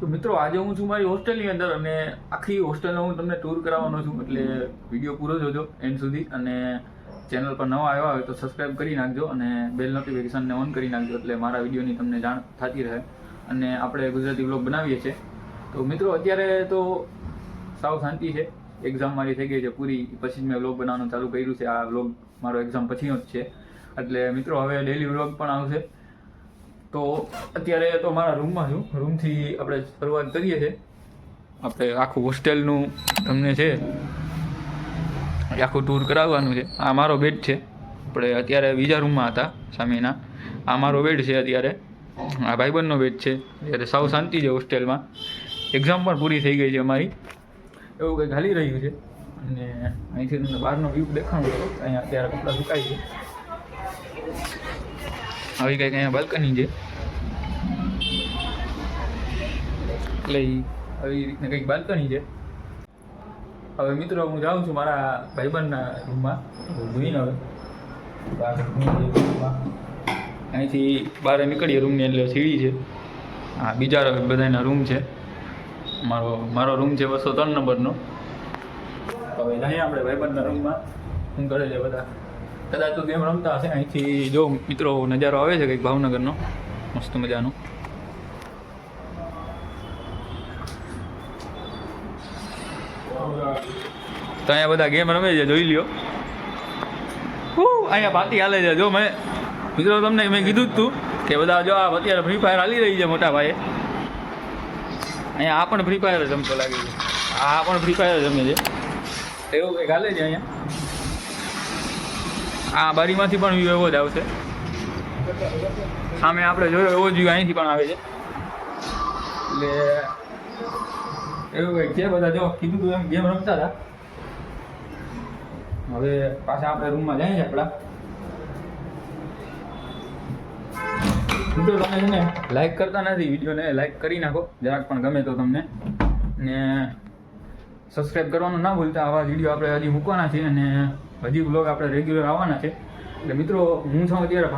તો મિત્રો આજે હું છું મારી હોસ્ટેલની અંદર અને આખી હોસ્ટેલનો હું તમને ટૂર કરાવવાનો છું, એટલે વિડીયો પૂરો જોજો એન્ડ સુધી. અને ચેનલ પર નવા આવ્યા હોય તો સબસ્ક્રાઈબ કરી નાખજો અને બેલ નોટિફિકેશનને ઓન કરી નાખજો, એટલે મારા વિડીયોની તમને જાણ થતી રહે. અને આપણે ગુજરાતી વ્લોગ બનાવીએ છીએ. તો મિત્રો અત્યારે તો સાવ શાંતિ છે, એક્ઝામ મારી થઈ ગઈ છે પૂરી, પછી જ મેં વ્લોગ બનાવવાનું ચાલુ કર્યું છે. આ વ્લોગ મારો એક્ઝામ પછીનો જ છે, એટલે મિત્રો હવે ડેલી વ્લોગ પણ આવશે. તો અત્યારે તો મારા રૂમમાં છું, રૂમથી આપણે શરૂઆત કરીએ છીએ. આપણે આખું હોસ્ટેલનું તમને છે આખું ટૂર કરાવવાનું છે. આ મારો બેડ છે, આપણે અત્યારે બીજા રૂમમાં હતા સામેના. આ મારો બેડ છે અત્યારે, આ ભાઈબંધનો બેડ છે. અત્યારે સાવ શાંતિ છે હોસ્ટેલમાં, એક્ઝામ પણ પૂરી થઈ ગઈ છે અમારી, એવું કંઈક હાલી રહ્યું છે. અને અહીંથી તમને બહારનો વ્યૂ દેખાણું છે. અહીંયા અત્યારે કપડાં સુકાય છે, આવી કંઈક અહીંયા બાલ્કની છે, એટલે આવી રીતના કંઈક બાલ્કની છે. હવે મિત્રો હું જાઉં છું મારા ભાઈબંધના રૂમમાં જોઈને. હવે અહીંથી બહાર નીકળીએ રૂમની, એટલે સીડી છે. હા, બીજા બધાના રૂમ છે. મારો રૂમ છે 203 નંબરનો. હવે જઈએ આપણે ભાઈબંધના રૂમમાં. શું કરે છે બધા? કદાચ તો ગેમ રમતા હશે. અહીંથી જો મિત્રો નજારો આવે છે કંઈક ભાવનગરનો મસ્ત મજાનો. તો અહીંયા બધા ગેમ રમે છે, જોઈ લ્યો. અહીંયા પાર્ટી હાલે છે. જો મિત્રો તમને મેં કીધું જ તું કે બધા જો આ અત્યારે ફ્રી ફાયર હાલી રહી છે મોટા ભાઈએ. અહીંયા આ પણ ફ્રી ફાયર રમતો લાગે છે, આ પણ ફ્રી ફાયર રમે છે, એવું કંઈક હાલે છે અહીંયા. આ બારીમાંથી પણ વ્યૂ એવો જ આવશે. સામે આપણે જોયો એવો જ વ્યૂ અહીંથી પણ આવે છે, એટલે એવું કંઈક છે. બધા જો કીધું તું એમ ગેમ રમતા હતા. હવે પાછા આપણે રૂમમાં જઈએ છીએ આપણા. મિત્રો તમે છે ને લાઈક કરતા નથી વિડીયોને, લાઈક કરી નાખો જરાક પણ ગમે તો તમને. ને સબસ્ક્રાઈબ કરવાનું ના ભૂલતા. આવા વિડીયો આપણે હજી મૂકવાના છે અને હજી બ્લોગ આપણે રેગ્યુલર આવવાના છે. એટલે મિત્રો હું છું અત્યારે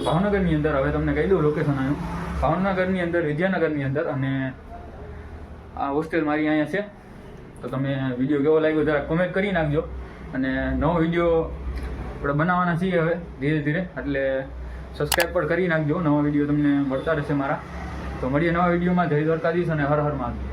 ભાવનગરની અંદર. હવે તમને કહી દઉં લોકેશન આવ્યું ભાવનગરની અંદર, વિદ્યાનગરની અંદર. અને આ હોસ્ટેલ મારી અહીંયા છે. તો તમે વિડીયો કેવો લાગ્યો જરા કોમેન્ટ કરી નાખજો. અને નવો વિડીયો આપણે બનાવવાના છીએ હવે ધીરે ધીરે, એટલે સબસ્ક્રાઈબ પણ કરી નાખજો. નવા વિડીયો તમને મળતા રહેશે મારા. તો મળીએ નવા વિડીયોમાં. જય દ્વારકાધીશ અને હર હર મહાદેવ.